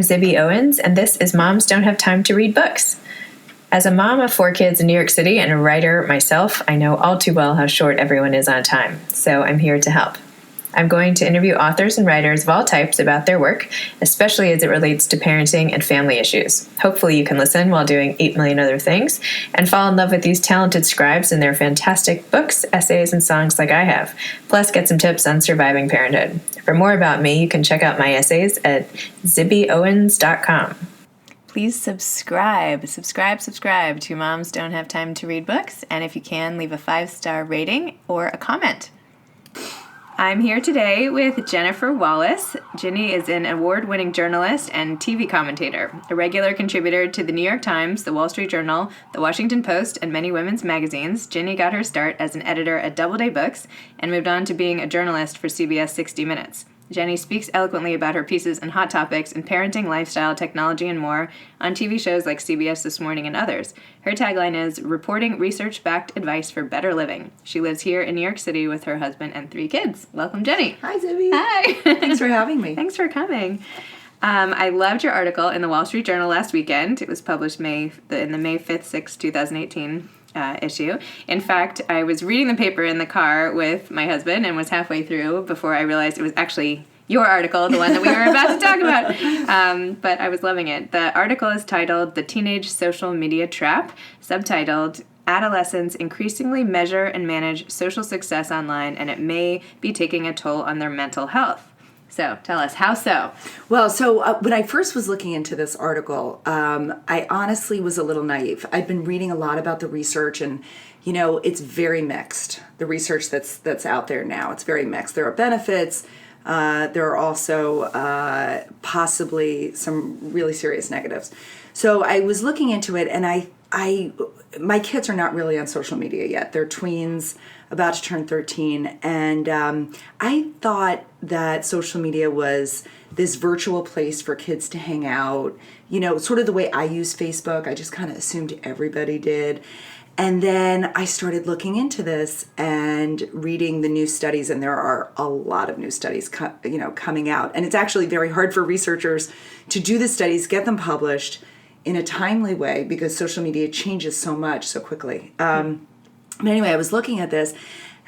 I'm Zibby Owens, and this is Moms Don't Have Time to Read Books. As a mom of 4 kids in New York City and a writer myself, I know all too well how short everyone is on time, so I'm here to help. I'm going to interview authors and writers of all types about their work, especially as it relates to parenting and family issues. Hopefully you can listen while doing 8 million other things and fall in love with these talented scribes and their fantastic books, essays, and songs like I have, plus get some tips on surviving parenthood. For more about me, you can check out my essays at zibbyowens.com. Please subscribe to Moms Don't Have Time to Read Books, and if you can, leave a 5-star rating or a comment. I'm here today with Jennifer Wallace. Ginny is an award-winning journalist and TV commentator, a regular contributor to the New York Times, the Wall Street Journal, the Washington Post, and many women's magazines. Ginny got her start as an editor at Doubleday Books and moved on to being a journalist for CBS 60 Minutes. Jenny speaks eloquently about her pieces and hot topics in parenting, lifestyle, technology, and more on TV shows like CBS This Morning and others. Her tagline is, reporting research-backed advice for better living. She lives here in New York City with her husband and 3 kids. Welcome, Jenny. Hi, Zibby. Hi. Thanks for having me. Thanks for coming. I loved your article in the Wall Street Journal last weekend. It was published in the May 5th, 6th, 2018 issue. In fact, I was reading the paper in the car with my husband and was halfway through before I realized it was actually your article, the one that we were about to talk about. But I was loving it. The article is titled The Teenage Social Media Trap, subtitled Adolescents Increasingly Measure and Manage Social Success Online, and it may be taking a toll on their mental health. So tell us, how so? Well, so when I first was looking into this article, I honestly was a little naive. I'd been reading a lot about the research, and it's very mixed. The research that's out there now, it's very mixed. There are benefits. There are also possibly some really serious negatives. So I was looking into it, and my kids are not really on social media yet. They're tweens, about to turn 13, and I thought that social media was this virtual place for kids to hang out, sort of the way I use Facebook. I just kind of assumed everybody did. And then I started looking into this and reading the new studies, and there are a lot of new studies coming out. And it's actually very hard for researchers to do the studies, get them published in a timely way, because social media changes so much so quickly. But anyway, I was looking at this,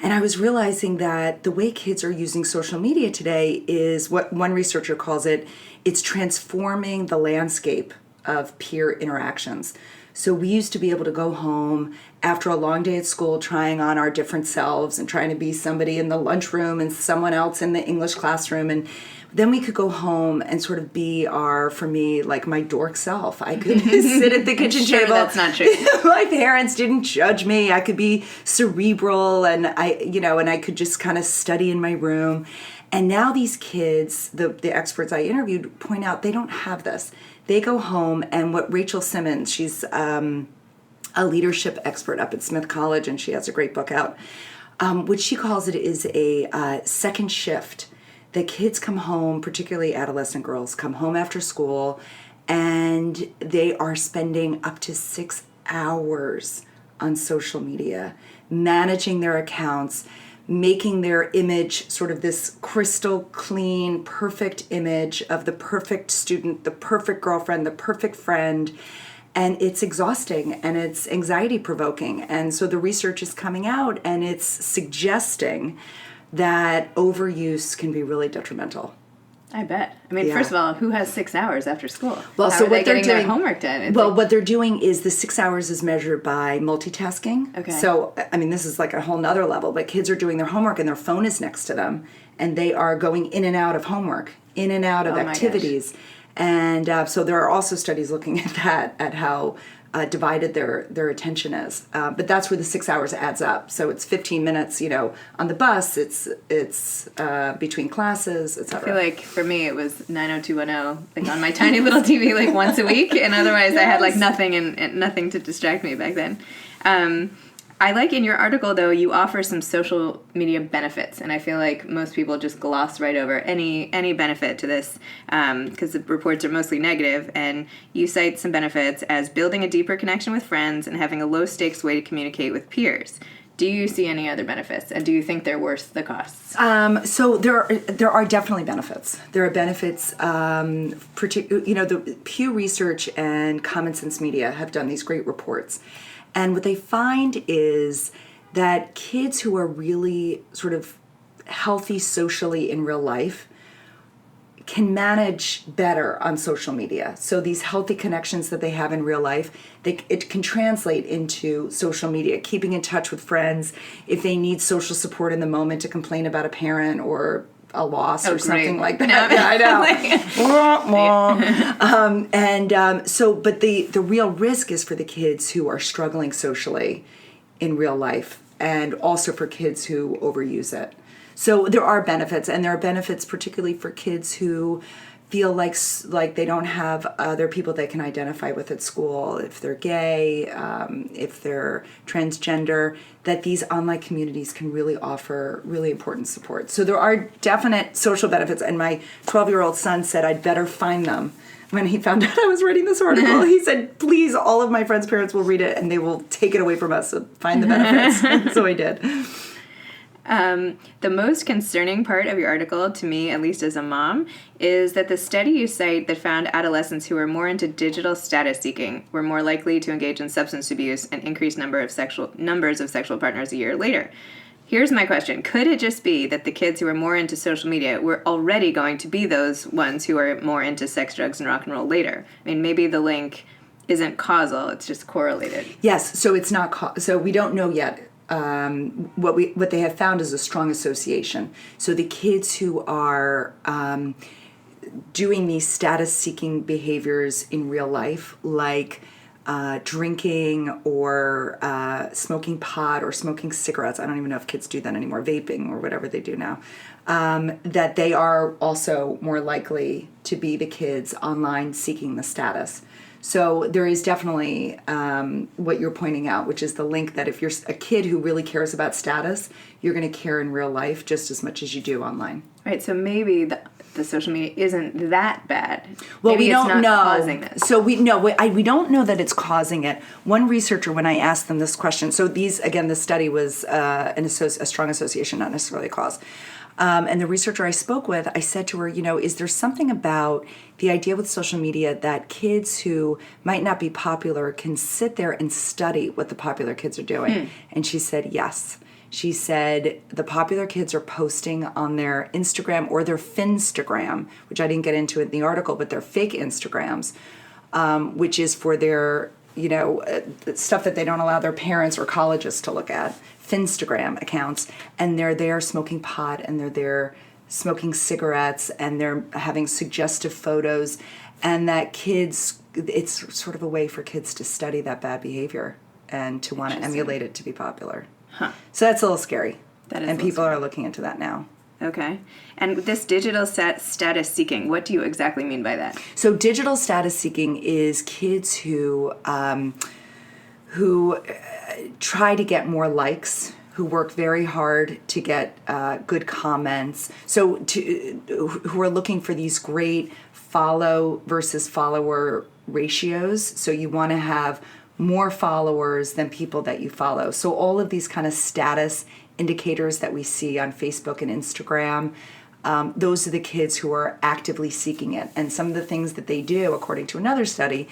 and I was realizing that the way kids are using social media today is what one researcher calls it's transforming the landscape of peer interactions. So we used to be able to go home after a long day at school trying on our different selves and trying to be somebody in the lunchroom and someone else in the English classroom. And then we could go home and sort of be for me, like my dork self. I could sit at the kitchen table. That's not true. My parents didn't judge me. I could be cerebral, and I could just kind of study in my room. And now these kids, the experts I interviewed, point out they don't have this. They go home, and what Rachel Simmons, she's a leadership expert up at Smith College, and she has a great book out. What she calls it is a second shift. The kids come home, particularly adolescent girls, come home after school, and they are spending up to 6 hours on social media, managing their accounts, making their image sort of this crystal clean, perfect image of the perfect student, the perfect girlfriend, the perfect friend. And it's exhausting, and it's anxiety provoking. And so the research is coming out, and it's suggesting that overuse can be really detrimental. I bet. I mean, First of all, who has 6 hours after school? Well, How so are what they they're getting doing, their homework done? What they're doing is the 6 hours is measured by multitasking. Okay. So, I mean, this is like a whole nother level, but kids are doing their homework and their phone is next to them, and they are going in and out of homework, in and out of activities. And so there are also studies looking at that, at how divided their attention is. But that's where the 6 hours adds up. So it's 15 minutes, on the bus, it's between classes, etc. I feel like for me it was 90210, like on my tiny little TV, like once a week, and otherwise I had like nothing and nothing to distract me back then. I like in your article, though, you offer some social media benefits, and I feel like most people just gloss right over any benefit to this because the reports are mostly negative, and you cite some benefits as building a deeper connection with friends and having a low-stakes way to communicate with peers. Do you see any other benefits, and do you think they're worth the costs? So there are definitely benefits. There are benefits. The Pew Research and Common Sense Media have done these great reports, and what they find is that kids who are really sort of healthy socially in real life can manage better on social media. So these healthy connections that they have in real life, it can translate into social media, keeping in touch with friends if they need social support in the moment to complain about a parent or a loss or something like that. No. Yeah, I know. But the real risk is for the kids who are struggling socially in real life, and also for kids who overuse it. So there are benefits, and there are benefits particularly for kids who feel like they don't have other people they can identify with at school, if they're gay, if they're transgender, that these online communities can really offer really important support. So there are definite social benefits, and my 12-year-old son said I'd better find them. When he found out I was writing this article, he said, please, all of my friends' parents will read it and they will take it away from us and find the benefits. So I did. The most concerning part of your article, to me, at least as a mom, is that the study you cite that found adolescents who were more into digital status seeking were more likely to engage in substance abuse and increased numbers of sexual partners a year later. Here's my question. Could it just be that the kids who are more into social media were already going to be those ones who are more into sex, drugs, and rock and roll later? I mean, maybe the link isn't causal, it's just correlated. Yes, so it's not so we don't know yet. What they have found is a strong association. So the kids who are doing these status-seeking behaviors in real life, like drinking or smoking pot or smoking cigarettes, I don't even know if kids do that anymore, vaping or whatever they do now, that they are also more likely to be the kids online seeking the status. So there is definitely what you're pointing out, which is the link that if you're a kid who really cares about status, you're going to care in real life just as much as you do online. Right, so maybe the social media isn't that bad. Well, maybe we don't know. Causing this. So we don't know that it's causing it. One researcher, when I asked them this question, so this study was a strong association, not necessarily a cause. And the researcher I spoke with, I said to her, is there something about the idea with social media that kids who might not be popular can sit there and study what the popular kids are doing? And she said, yes. She said the popular kids are posting on their Instagram or their Finstagram, which I didn't get into in the article, but they're fake Instagrams, which is for their, stuff that they don't allow their parents or colleges to look at. Finstagram accounts, and they're there smoking pot, and they're there smoking cigarettes, and they're having suggestive photos, and that kids, it's sort of a way for kids to study that bad behavior and to want to emulate it to be popular. Huh. So that's a little scary. That is, and people are looking into that now. Okay. And this digital status seeking, what do you exactly mean by that? So digital status seeking is kids who try to get more likes, who work very hard to get good comments, who are looking for these great follow versus follower ratios. So you want to have more followers than people that you follow. So all of these kind of status indicators that we see on Facebook and Instagram, those are the kids who are actively seeking it. And some of the things that they do, according to another study,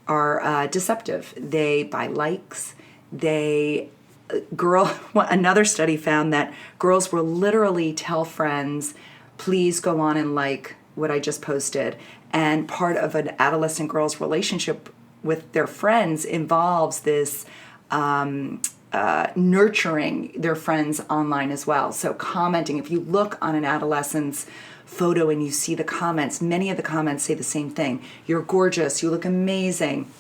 are deceptive. They buy likes. Another study found that girls will literally tell friends, please go on and like what I just posted. And part of an adolescent girl's relationship with their friends involves this nurturing their friends online as well. So commenting, if you look on an adolescent's photo and you see the comments, many of the comments say the same thing. You're gorgeous, you look amazing.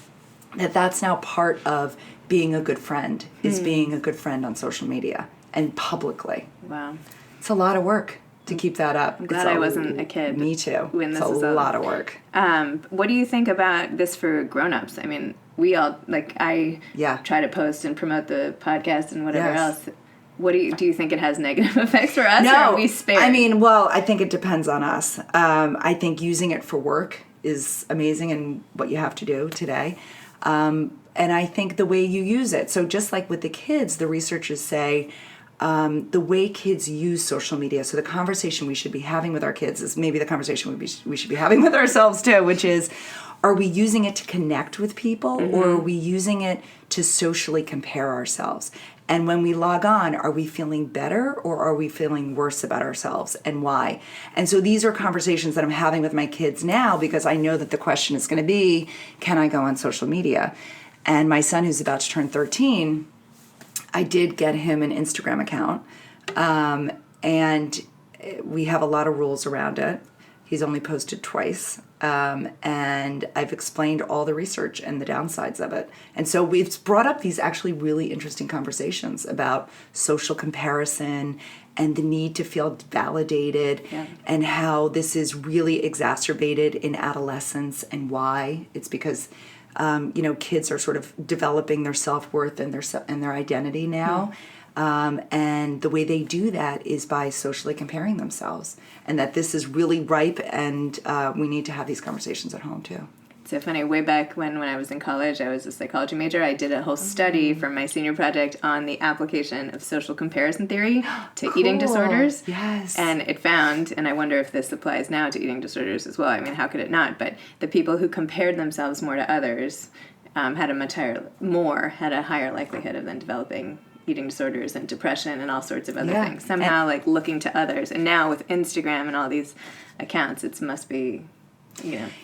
That's now part of being a good friend, is being a good friend on social media and publicly. Wow. It's a lot of work to keep that up. I'm glad I wasn't a kid. Me too. When this it's is a lot of work. What do you think about this for grown-ups? I mean, we all, I try to post and promote the podcast and whatever else. What do you think it has negative effects for us? No, or are we spared? I mean, I think it depends on us. I think using it for work is amazing and what you have to do today. And I think the way you use it. So just like with the kids, the researchers say the way kids use social media. So the conversation we should be having with our kids is maybe the conversation we should be having with ourselves too, which is, are we using it to connect with people, or are we using it to socially compare ourselves? And when we log on, are we feeling better or are we feeling worse about ourselves, and why? And so these are conversations that I'm having with my kids now, because I know that the question is going to be, can I go on social media? And my son, who's about to turn 13, I did get him an Instagram account, and we have a lot of rules around it. He's only posted twice, and I've explained all the research and the downsides of it. And so we've brought up these actually really interesting conversations about social comparison and the need to feel validated, and how this is really exacerbated in adolescence, and why. It's because kids are sort of developing their self-worth and their identity now. And the way they do that is by socially comparing themselves, and that this is really ripe, and we need to have these conversations at home too. It's so funny. Way back when I was in college, I was a psychology major. I did a whole study for my senior project on the application of social comparison theory to eating disorders. Yes. And it found, and I wonder if this applies now to eating disorders as well. I mean, how could it not? But the people who compared themselves more to others had a higher likelihood of then developing eating disorders and depression and all sorts of other things. Somehow, like looking to others. And now with Instagram and all these accounts, it must be,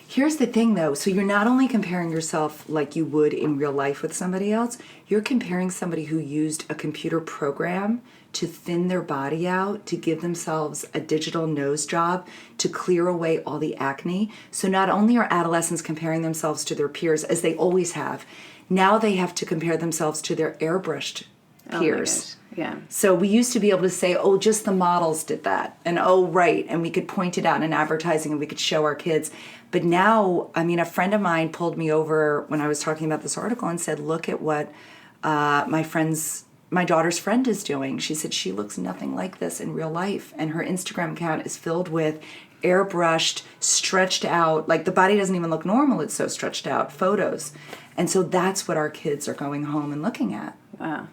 Here's the thing, though. So you're not only comparing yourself like you would in real life with somebody else, you're comparing somebody who used a computer program to thin their body out, to give themselves a digital nose job, to clear away all the acne. So not only are adolescents comparing themselves to their peers, as they always have, now they have to compare themselves to their airbrushed peers. Yeah. So we used to be able to say, oh, just the models did that. And oh, right. And we could point it out in advertising and we could show our kids. But now, I mean, a friend of mine pulled me over when I was talking about this article and said, look at what my daughter's friend is doing. She said she looks nothing like this in real life. And her Instagram account is filled with airbrushed, stretched out, like the body doesn't even look normal. It's so stretched out photos. And so that's what our kids are going home and looking at. Wow.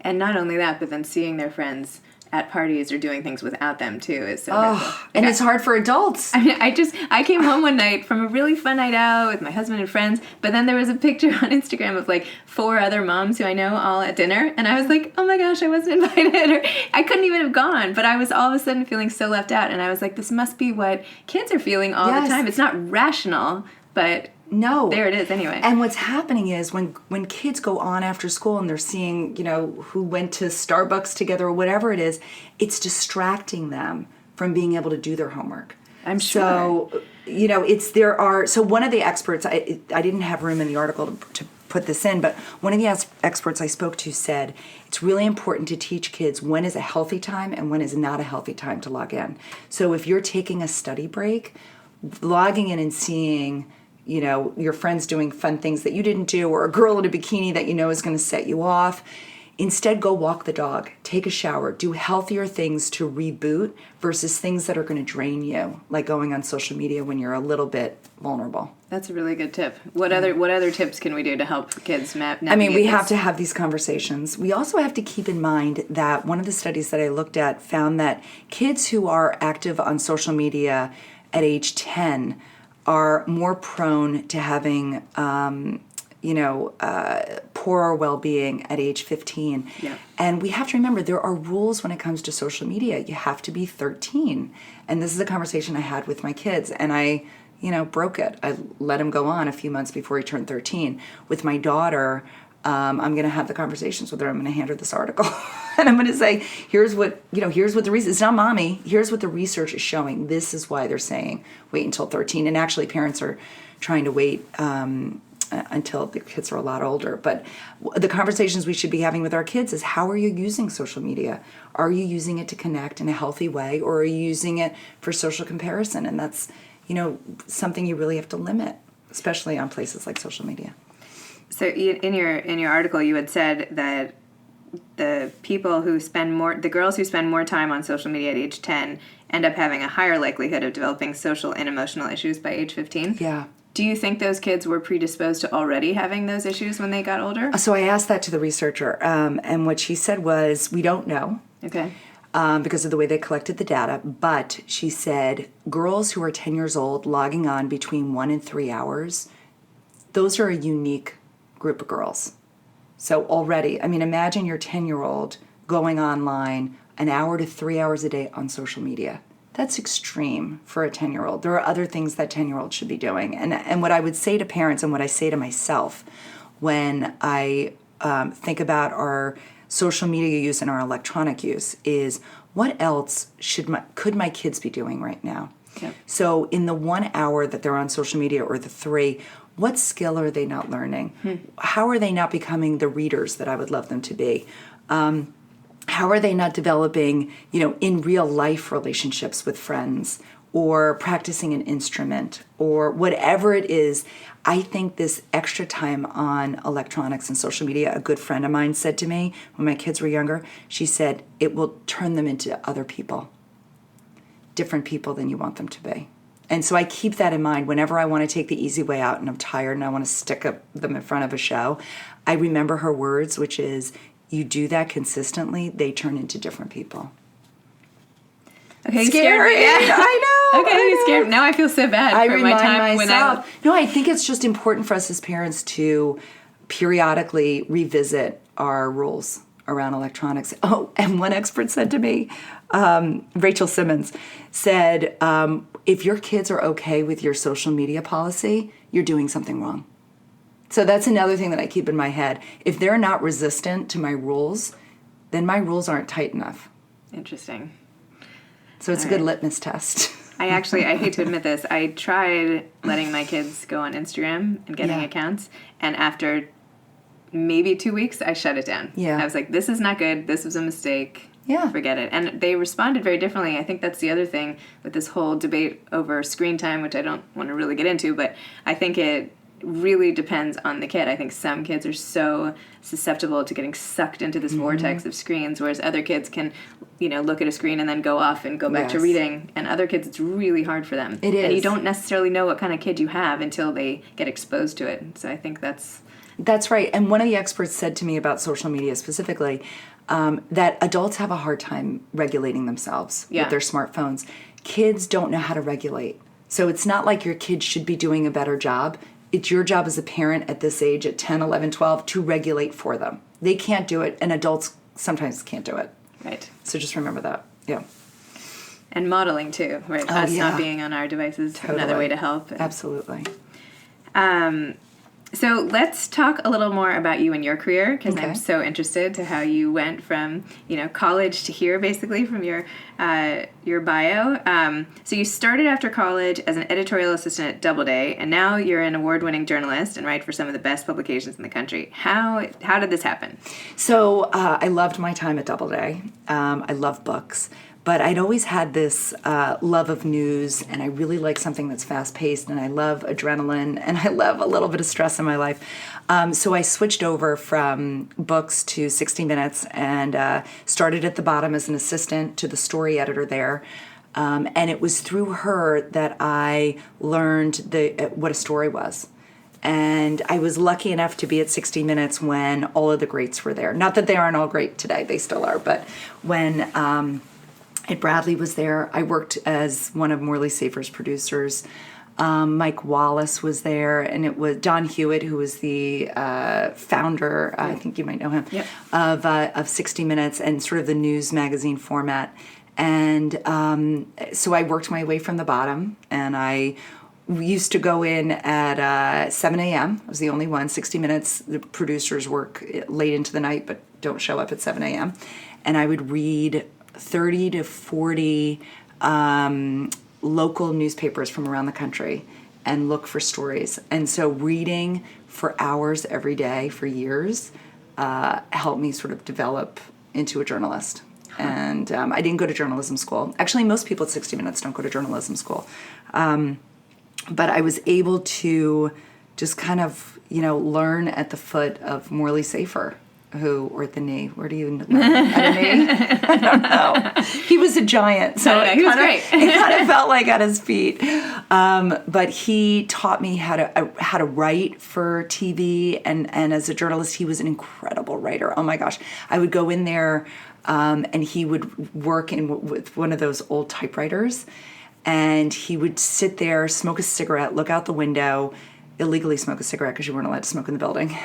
And not only that, but then seeing their friends at parties or doing things without them too is so Oh, and it's hard for adults. I mean, I came home one night from a really fun night out with my husband and friends, but then there was a picture on Instagram of like 4 other moms who I know all at dinner, and I was like, oh my gosh, I wasn't invited, or I couldn't even have gone, but I was all of a sudden feeling so left out, and I was like, this must be what kids are feeling all the time. It's not rational, but no, there it is anyway. And what's happening is when kids go on after school and they're seeing, who went to Starbucks together or whatever it is, it's distracting them from being able to do their homework. I'm sure. So, so one of the experts, I didn't have room in the article to put this in, but one of the experts I spoke to said it's really important to teach kids when is a healthy time and when is not a healthy time to log in. So if you're taking a study break, logging in and seeing your friends doing fun things that you didn't do, or a girl in a bikini that is going to set you off. Instead, go walk the dog, take a shower, do healthier things to reboot versus things that are going to drain you, like going on social media when you're a little bit vulnerable. That's a really good tip. What other tips can we do to help kids navigate we have to have these conversations. We also have to keep in mind that one of the studies that I looked at found that kids who are active on social media at age 10 are more prone to having, poorer well-being at age 15. Yeah. And we have to remember there are rules when it comes to social media. You have to be 13. And this is a conversation I had with my kids, and I, broke it. I let him go on a few months before he turned 13. With my daughter, I'm going to have the conversations with her. I'm going to hand her this article. And I'm going to say, here's what the reason, it's not mommy, here's what the research is showing. This is why they're saying wait until 13. And actually parents are trying to wait until the kids are a lot older. But the conversations we should be having with our kids is, how are you using social media? Are you using it to connect in a healthy way, or are you using it for social comparison? And that's, something you really have to limit, especially on places like social media. So in your article, you had said that the girls who spend more time on social media at age 10 end up having a higher likelihood of developing social and emotional issues by age 15. Yeah. Do you think those kids were predisposed to already having those issues when they got older? So I asked that to the researcher, and what she said was, we don't know. Okay. Because of the way they collected the data, but she said girls who are 10 years old logging on between 1 and 3 hours, those are a unique group of girls. So already, I mean, imagine your 10-year-old going online an hour to 3 hours a day on social media. That's extreme for a 10-year-old. There are other things that 10-year-olds should be doing. And what I would say to parents and what I say to myself when I think about our social media use and our electronic use is, what else could my kids be doing right now? Yep. So in the 1 hour that they're on social media, or the 3, what skill are they not learning? How are they not becoming the readers that I would love them to be? How are they not developing, in real life relationships with friends, or practicing an instrument, or whatever it is? I think this extra time on electronics and social media, a good friend of mine said to me when my kids were younger, she said, it will turn them into other people, different people than you want them to be. And so I keep that in mind whenever I want to take the easy way out and I'm tired and I want to stick them in front of a show. I remember her words, which is, you do that consistently, they turn into different people. Okay, scary. Yeah. I know. Okay, you scared. Now I feel so bad I for my remind time myself. No, I think it's just important for us as parents to periodically revisit our rules around electronics. Oh, and one expert said to me, Rachel Simmons, said, if your kids are okay with your social media policy, you're doing something wrong. So that's another thing that I keep in my head. If they're not resistant to my rules, then my rules aren't tight enough. Interesting. So it's a good litmus test. I hate to admit this, I tried letting my kids go on Instagram and getting accounts, and after maybe 2 weeks, I shut it down. Yeah. I was like, this is not good, this was a mistake. Yeah. Forget it. And they responded very differently. I think that's the other thing with this whole debate over screen time, which I don't want to really get into, but I think it really depends on the kid. I think some kids are so susceptible to getting sucked into this vortex of screens, whereas other kids can, look at a screen and then go off and go back to reading. And other kids, it's really hard for them. It is. And you don't necessarily know what kind of kid you have until they get exposed to it. So I think that's right. And one of the experts said to me about social media specifically that adults have a hard time regulating themselves with their smartphones. Kids don't know how to regulate. So it's not like your kids should be doing a better job. It's your job as a parent at this age, at 10, 11, 12, to regulate for them. They can't do it, and adults sometimes can't do it. right. So just remember that. Yeah. And modeling too, right? Oh, Us yeah. not being on our devices, Totally. another way to help. Absolutely. So let's talk a little more about you and your career, because Okay. I'm so interested to how you went from, college to here, basically, from your bio. So you started after college as an editorial assistant at Doubleday, and now you're an award-winning journalist and write for some of the best publications in the country. How did this happen? So I loved my time at Doubleday. I love books. But I'd always had this love of news, and I really like something that's fast-paced, and I love adrenaline, and I love a little bit of stress in my life. So I switched over from books to 60 Minutes and started at the bottom as an assistant to the story editor there. And it was through her that I learned what a story was. And I was lucky enough to be at 60 Minutes when all of the greats were there. Not that they aren't all great today, they still are, but when... Ed Bradley was there. I worked as one of Morley Safer's producers. Mike Wallace was there, and it was Don Hewitt, who was the founder, I think you might know him, of 60 Minutes and sort of the news magazine format. And so I worked my way from the bottom, and I used to go in at 7 a.m. I was the only one. 60 Minutes, the producers work late into the night, but don't show up at 7 a.m. And I would read 30 to 40 local newspapers from around the country and look for stories. And so reading for hours every day for years helped me sort of develop into a journalist. And I didn't go to journalism school. Actually, most people at 60 Minutes don't go to journalism school. But I was able to just kind of, learn at the foot of Morley Safer. or at the knee. Where do you learn? At a knee? I don't know. He was a giant, so he was great. It kind of felt like at his feet. But he taught me how to write for TV, and as a journalist, he was an incredible writer. Oh my gosh, I would go in there, and he would work with one of those old typewriters, and he would sit there, smoke a cigarette, look out the window, illegally smoke a cigarette because you weren't allowed to smoke in the building,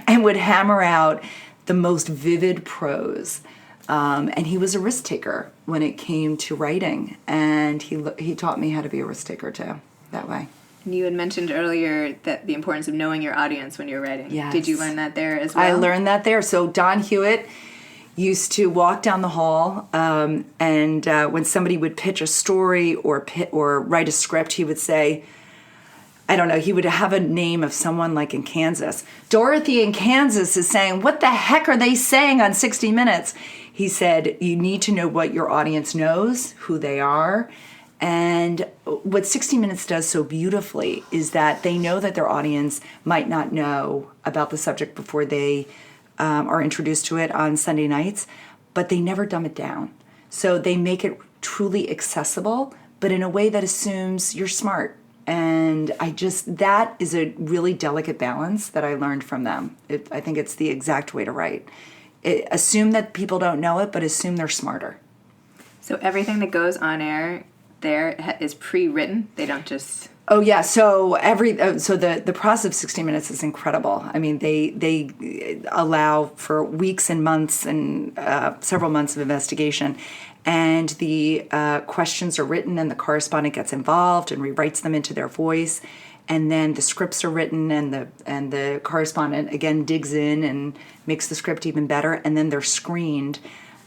and would hammer out the most vivid prose. And he was a risk taker when it came to writing, and he taught me how to be a risk taker too, that way. You had mentioned earlier that the importance of knowing your audience when you're writing. Yes. Did you learn that there as well? I learned that there. So Don Hewitt used to walk down the hall, and when somebody would pitch a story or write a script, he would say, I don't know, he would have a name of someone like in Kansas. Dorothy in Kansas is saying, what the heck are they saying on 60 Minutes? He said, you need to know what your audience knows, who they are. And what 60 Minutes does so beautifully is that they know that their audience might not know about the subject before they are introduced to it on Sunday nights, but they never dumb it down. So they make it truly accessible, but in a way that assumes you're smart. And that is a really delicate balance that I learned from them. I think it's the exact way to write. Assume that people don't know it, but assume they're smarter. So everything that goes on air there is pre-written? They don't just... Oh yeah, so the process of 60 Minutes is incredible. I mean, they allow for weeks and months and several months of investigation, and the questions are written, and the correspondent gets involved and rewrites them into their voice, and then the scripts are written, and the correspondent again digs in and makes the script even better, and then they're screened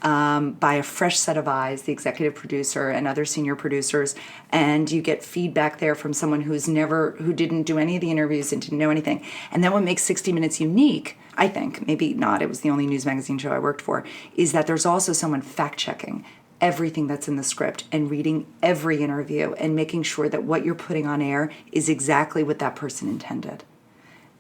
by a fresh set of eyes, the executive producer and other senior producers, and you get feedback there from someone who didn't do any of the interviews and didn't know anything. And then what makes 60 Minutes unique, I think, maybe not, it was the only news magazine show I worked for, is that there's also someone fact-checking everything that's in the script and reading every interview and making sure that what you're putting on air is exactly what that person intended.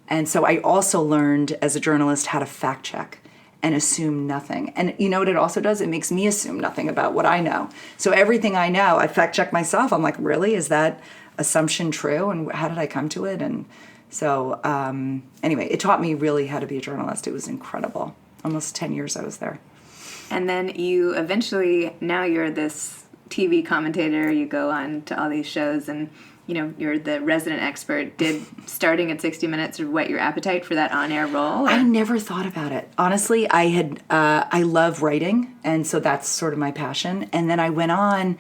And so I also learned as a journalist how to fact-check and assume nothing. And you know what it also does? It makes me assume nothing about what I know. So everything I know, I fact check myself. I'm like, really? Is that assumption true? And how did I come to it? And so anyway, it taught me really how to be a journalist. It was incredible. Almost 10 years I was there. And then you eventually, now you're this TV commentator. You go on to all these shows and you're the resident expert. Did starting at 60 Minutes whet your appetite for that on-air role? Or? I never thought about it. Honestly, I love writing, and so that's sort of my passion. And then I went on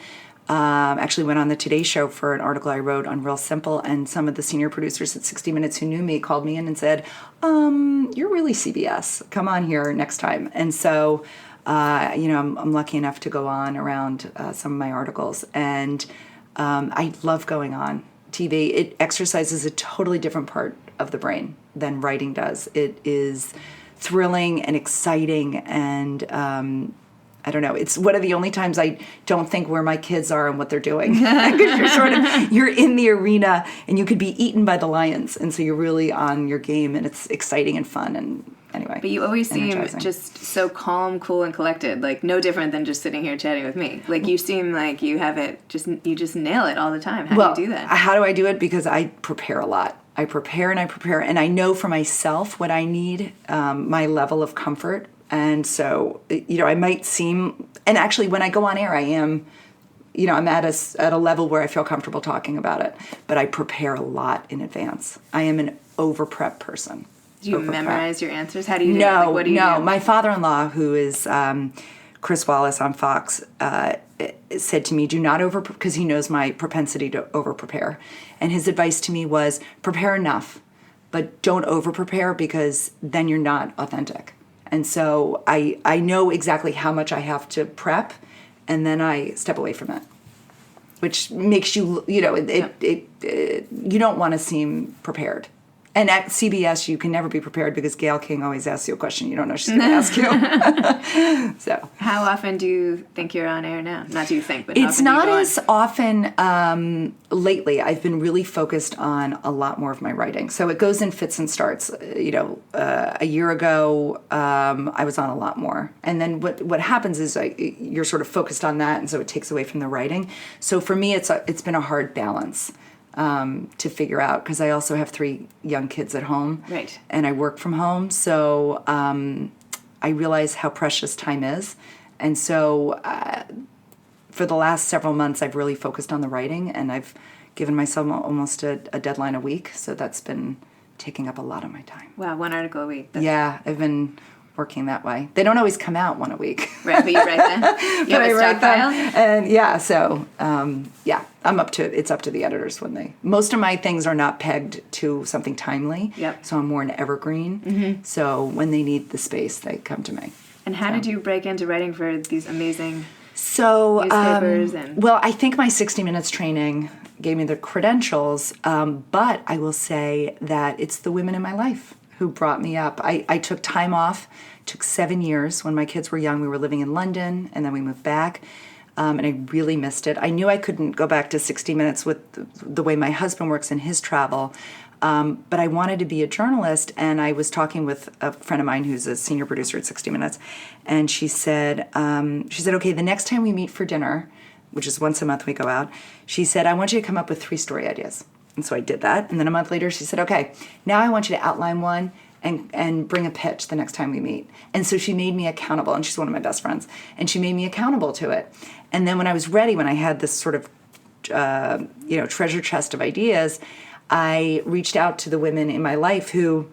the Today Show for an article I wrote on Real Simple, and some of the senior producers at 60 Minutes who knew me called me in and said, you're really CBS. Come on here next time. And so, I'm lucky enough to go on around some of my articles, and I love going on TV. It exercises a totally different part of the brain than writing does. It is thrilling and exciting, and I don't know. It's one of the only times I don't think where my kids are and what they're doing, because you're in the arena and you could be eaten by the lions, and so you're really on your game, and it's exciting and fun. And anyway, but you always seem just so calm, cool, and collected. Like no different than just sitting here chatting with me. Like you seem like you have it. You just nail it all the time. How do you do that? How do I do it? Because I prepare a lot. I prepare, and I know for myself what I need, my level of comfort. And so, I might seem, and actually when I go on air, I am, I'm at a level where I feel comfortable talking about it, but I prepare a lot in advance. I am an over-prep person. Do you memorize your answers? How do you do it? Like, what do you do? My father-in-law, who is Chris Wallace on Fox, said to me, do not because he knows my propensity to over-prepare. And his advice to me was, prepare enough, but don't over-prepare because then you're not authentic. And so I know exactly how much I have to prep, and then I step away from it, which makes you, you don't want to seem prepared. And at CBS, you can never be prepared because Gayle King always asks you a question you don't know she's going to ask you. So, how often do you think you're on air now? Not do you think, but it's often not do you go as often lately. I've been really focused on a lot more of my writing. So it goes in fits and starts. A year ago, I was on a lot more. And then what happens is you're sort of focused on that, and so it takes away from the writing. So for me, it's been a hard balance. To figure out, because I also have 3 young kids at home, right, and I work from home, so I realize how precious time is, and so for the last several months I've really focused on the writing, and I've given myself almost a deadline a week, so that's been taking up a lot of my time. Wow, 1 article a week. Yeah, I've been working that way. They don't always come out one a week. Right, but you write them? You have a stockpile? And yeah, so it's up to the editors when they, most of my things are not pegged to something timely. Yep. So I'm more an evergreen. Mm-hmm. So when they need the space, they come to me. And how did you break into writing for these amazing newspapers? And well, I think my 60 Minutes training gave me the credentials, but I will say that it's the women in my life who brought me up. I took time off, took 7 years. When my kids were young, we were living in London, and then we moved back, and I really missed it. I knew I couldn't go back to 60 Minutes with the way my husband works in his travel, but I wanted to be a journalist, and I was talking with a friend of mine who's a senior producer at 60 Minutes, and she said, okay, the next time we meet for dinner, which is once a month we go out, she said, I want you to come up with 3 story ideas. And so I did that. And then a month later, she said, okay, now I want you to outline one and bring a pitch the next time we meet. And so she made me accountable. And she's one of my best friends. And she made me accountable to it. And then when I was ready, when I had this sort of, treasure chest of ideas, I reached out to the women in my life who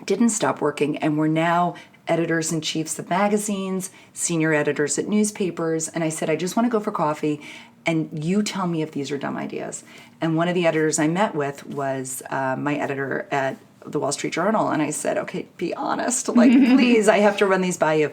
didn't stop working and were now editors-in-chiefs of magazines, senior editors at newspapers. And I said, I just want to go for coffee, and you tell me if these are dumb ideas. And one of the editors I met with was my editor at the Wall Street Journal. And I said, okay, be honest. Like, please, I have to run these by you.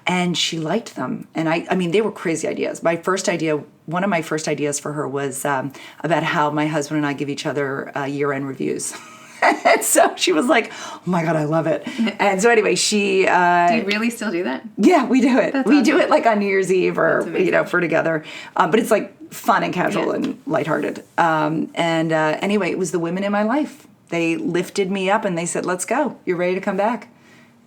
And she liked them. And I mean, they were crazy ideas. One of my first ideas for her was about how my husband and I give each other year-end reviews. And so she was like, oh my God, I love it. And so anyway, she... do you really still do that? Yeah, we do it. That's we awesome. do it like on New Year's Eve or, for together. But it's like fun and casual and lighthearted. Anyway, it was the women in my life. They lifted me up and they said, let's go. You're ready to come back.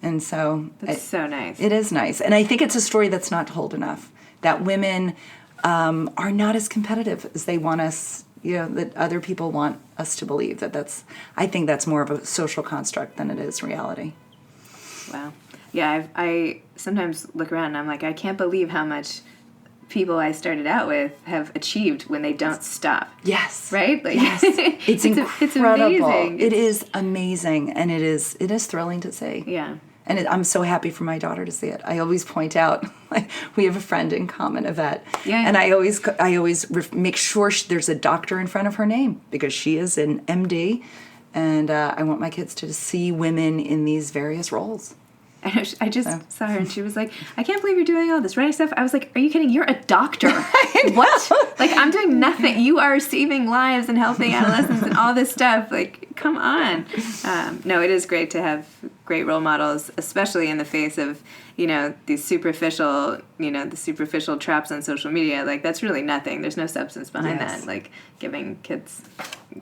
And so... That's so nice. It is nice. And I think it's a story that's not told enough. That women are not as competitive as they want us, that other people want us to believe. I think that's more of a social construct than it is reality. Wow. Yeah, I sometimes look around and I'm like, I can't believe how much people I started out with have achieved when they don't stop. Yes. Right? Like, yes. It's incredible. It's amazing. It is amazing, and it is thrilling to see. Yeah. And I'm so happy for my daughter to see it. I always point out, like, we have a friend in common, Yvette. Yeah. And I always make sure there's a doctor in front of her name because she is an MD, and I want my kids to see women in these various roles. I just saw her and she was like, I can't believe you're doing all this writing stuff. I was like, are you kidding? You're a doctor. What? Like, I'm doing nothing. You are saving lives and helping adolescents and all this stuff. Like, come on. No, it is great to have great role models, especially in the face of, these superficial, the superficial traps on social media. Like, that's really nothing. There's no substance behind that. Like, giving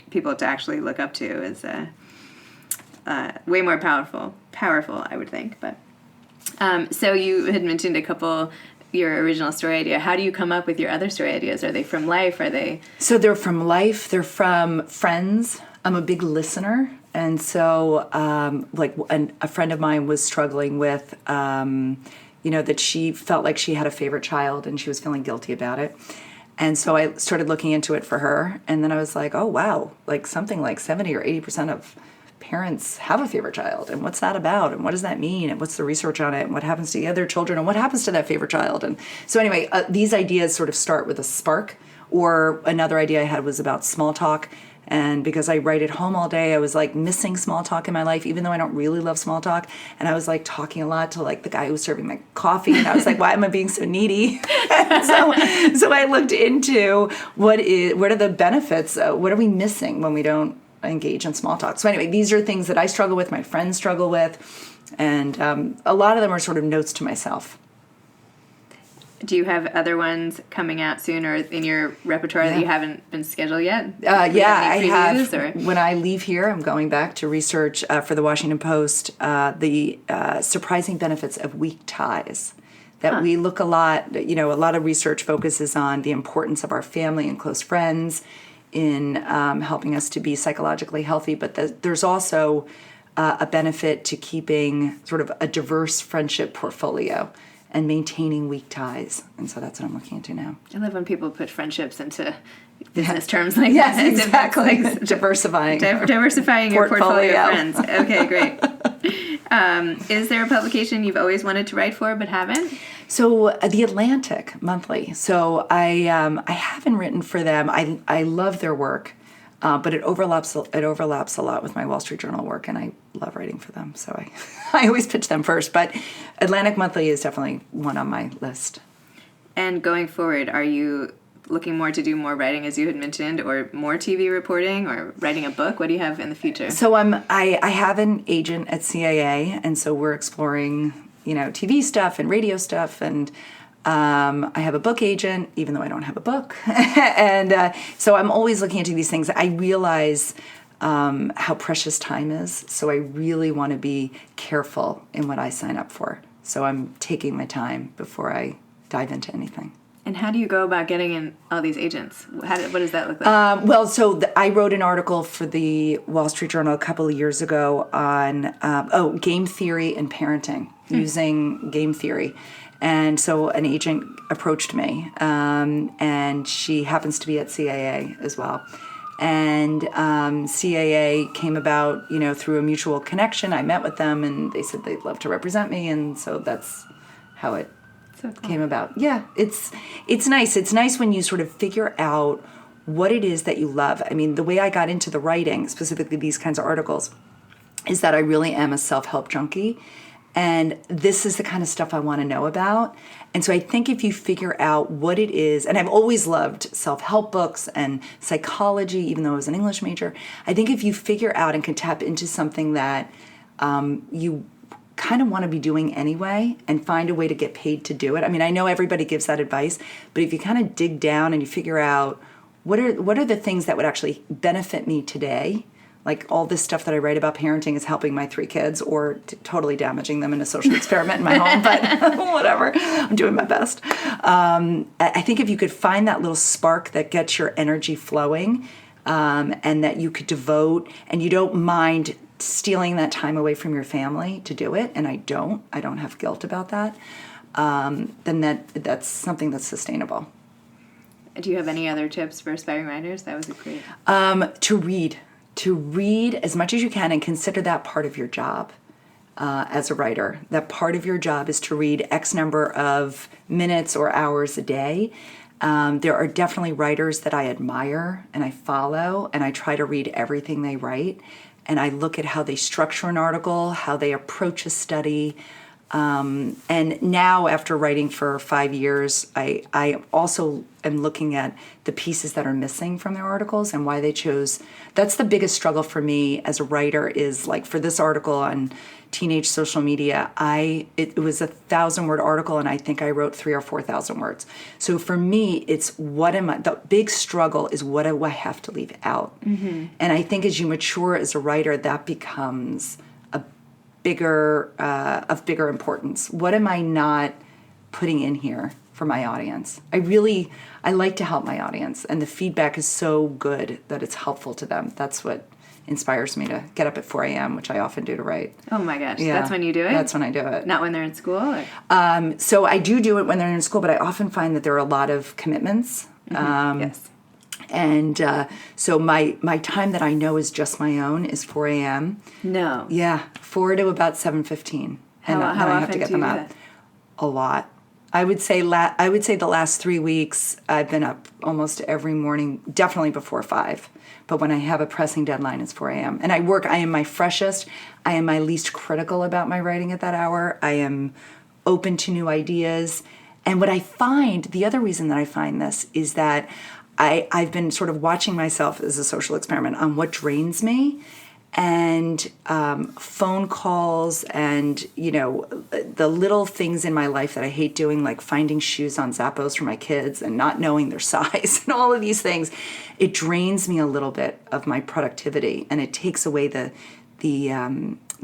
people to actually look up to is way more powerful, I would think. But so you had mentioned your original story idea. How do you come up with your other story ideas? Are they from life? So they're from life. They're from friends. I'm a big listener. And so a friend of mine was struggling with, that she felt like she had a favorite child and she was feeling guilty about it. And so I started looking into it for her. And then I was like, oh, wow, like something like 70 or 80% of parents have a favorite child, and what's that about, and what does that mean, and what's the research on it, and what happens to the other children, and what happens to that favorite child. And so anyway, these ideas sort of start with a spark. Or another idea I had was about small talk, and because I write at home all day, I was like missing small talk in my life, even though I don't really love small talk. And I was like talking a lot to like the guy who was serving my coffee, and I was like, why am I being so needy? so I looked into what are the benefits, what are we missing when we don't engage in small talk. So anyway, these are things that I struggle with, my friends struggle with, and a lot of them are sort of notes to myself. Do you have other ones coming out soon or in your repertoire that you haven't been scheduled yet? I have. Or? When I leave here, I'm going back to research for the Washington Post the surprising benefits of weak ties. That we look a lot, a lot of research focuses on the importance of our family and close friends in helping us to be psychologically healthy, but there's also a benefit to keeping sort of a diverse friendship portfolio and maintaining weak ties. And so that's what I'm looking into now. I love when people put friendships into business terms like that. Yes, exactly. Diversifying. Diversifying your portfolio of friends. Okay, great. Is there a publication you've always wanted to write for but haven't? So The Atlantic Monthly. So I haven't written for them. I love their work, but it overlaps a lot with my Wall Street Journal work, and I love writing for them. So I always pitch them first. But Atlantic Monthly is definitely one on my list. And going forward, are you looking more to do more writing, as you had mentioned, or more TV reporting, or writing a book? What do you have in the future? So I have an agent at CAA, and so we're exploring TV stuff and radio stuff, and I have a book agent, even though I don't have a book. And so I'm always looking into these things. I realize how precious time is, so I really want to be careful in what I sign up for. So I'm taking my time before I dive into anything. And how do you go about getting in all these agents? What does that look like? I wrote an article for the Wall Street Journal a couple of years ago on game theory and parenting, using game theory. And so an agent approached me, and she happens to be at CAA as well. And CAA came about, through a mutual connection. I met with them, and they said they'd love to represent me, and so that's how it came about. Yeah, it's nice. It's nice when you sort of figure out what it is that you love. I mean, the way I got into the writing, specifically these kinds of articles, is that I really am a self-help junkie. And this is the kind of stuff I want to know about. And so I think if you figure out what it is, and I've always loved self-help books and psychology, even though I was an English major, I think if you figure out and can tap into something that you kind of want to be doing anyway and find a way to get paid to do it. I mean, I know everybody gives that advice, but if you kind of dig down and you figure out what are the things that would actually benefit me today, like all this stuff that I write about parenting is helping my 3 kids or totally damaging them in a social experiment in my home, but whatever, I'm doing my best. I think if you could find that little spark that gets your energy flowing, and that you could devote, and you don't mind stealing that time away from your family to do it, and I don't have guilt about that, then that's something that's sustainable. Do you have any other tips for aspiring writers? That was a great. To read as much as you can and consider that part of your job as a writer. That part of your job is to read X number of minutes or hours a day. There are definitely writers that I admire and I follow, and I try to read everything they write. And I look at how they structure an article, how they approach a study. And now, after writing for 5 years, I also am looking at the pieces that are missing from their articles and why they chose. That's the biggest struggle for me as a writer, is like for this article on teenage social media, it was a 1,000-word article, and I think I wrote 3,000 or 4,000 words. So for me, it's the big struggle is what do I have to leave out? Mm-hmm. And I think as you mature as a writer, that becomes of bigger importance. What am I not putting in here for my audience? I like to help my audience, and the feedback is so good that it's helpful to them. That's what inspires me to get up at 4 a.m., which I often do to write. Oh my gosh, yeah. That's when you do it? That's when I do it. Not when they're in school? So I do it when they're in school, but I often find that there are a lot of commitments. Mm-hmm. Yes. And so my time that I know is just my own is 4 a.m. No. Yeah, 4 to about 7:15. How often I have to get them out? A lot. I would say the last 3 weeks I've been up almost every morning, definitely before 5. But when I have a pressing deadline, it's 4 a.m. And I am my freshest. I am my least critical about my writing at that hour. I am open to new ideas. And what I find, the other reason that I find this is that I've been sort of watching myself as a social experiment on what drains me, and phone calls and, the little things in my life that I hate doing, like finding shoes on Zappos for my kids and not knowing their size and all of these things. It drains me a little bit of my productivity, and it takes away the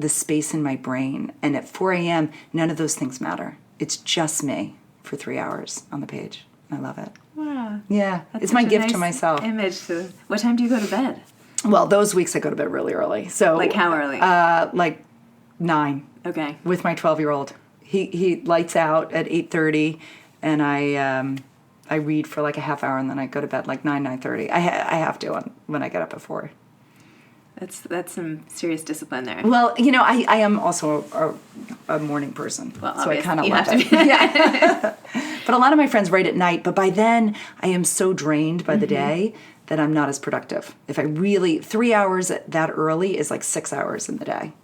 space in my brain. And at 4 a.m., none of those things matter. It's just me for 3 hours on the page. I love it. Wow. Yeah. That's it's my gift nice to myself. Image. What time do you go to bed? Well, those weeks I go to bed really early. So Like how early? Like 9. Okay. With my 12-year-old. He lights out at 8:30, and I read for like a half hour, and then I go to bed like 9:30. I have to when I get up at 4. That's some serious discipline there. Well, I am also a morning person, well, so I kind of you love have it. to be. Yeah. But a lot of my friends write at night, but by then I am so drained by the day that I'm not as productive. If I really 3 hours that early is like 6 hours in the day.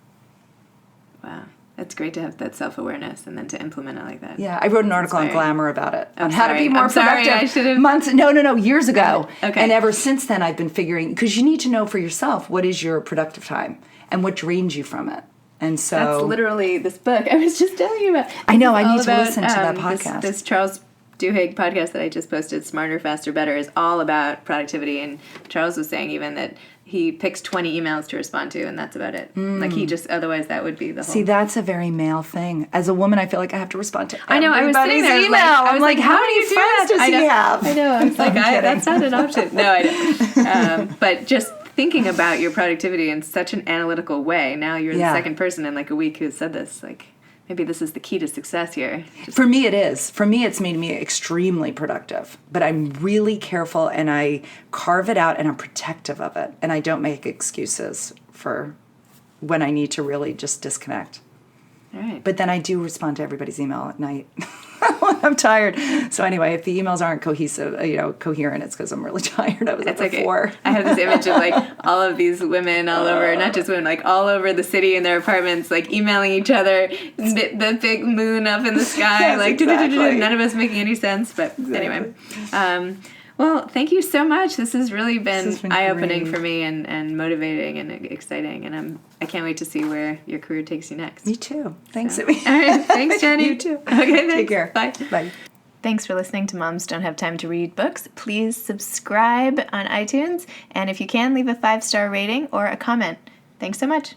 Wow. That's great to have that self-awareness and then to implement it like that. Yeah, I wrote an article on Glamour about it. On how to be more productive. I should have... Months, years ago. Okay. And ever since then I've been figuring, because you need to know for yourself what is your productive time and what drains you from it. And so... That's literally this book I was just telling you about. I know, I need to listen to that podcast. This Charles Duhigg podcast that I just posted, Smarter, Faster, Better, is all about productivity. And Charles was saying even that he picks 20 emails to respond to, and that's about it. Like he just, otherwise that would be the whole... See, that's a very male thing. As a woman, I feel like I have to respond to I know, I was sitting there email. like, I was like, how many friends does he have? I know, I was like, that's not an option. No, I don't. But just thinking about your productivity in such an analytical way, now you're the second person in like a week who said this, like... Maybe this is the key to success here. For me, it is. For me, it's made me extremely productive. But I'm really careful, and I carve it out, and I'm protective of it. And I don't make excuses for when I need to really just disconnect. All right. But then I do respond to everybody's email at night when I'm tired. So anyway, if the emails aren't coherent, it's because I'm really tired. I was up at 4. I have this image of like all of these women all over, not just women, like all over the city in their apartments, like emailing each other, the big moon up in the sky, yes, like exactly. None of us making any sense. But anyway. Well, thank you so much. This has really been eye-opening for me and motivating and exciting, and I can't wait to see where your career takes you next. Me too. Thanks, Amy. All right. Thanks, Jenny. You too. Okay, thanks. Take care. Bye. Bye. Thanks for listening to Moms Don't Have Time to Read Books. Please subscribe on iTunes, and if you can, leave a 5-star rating or a comment. Thanks so much.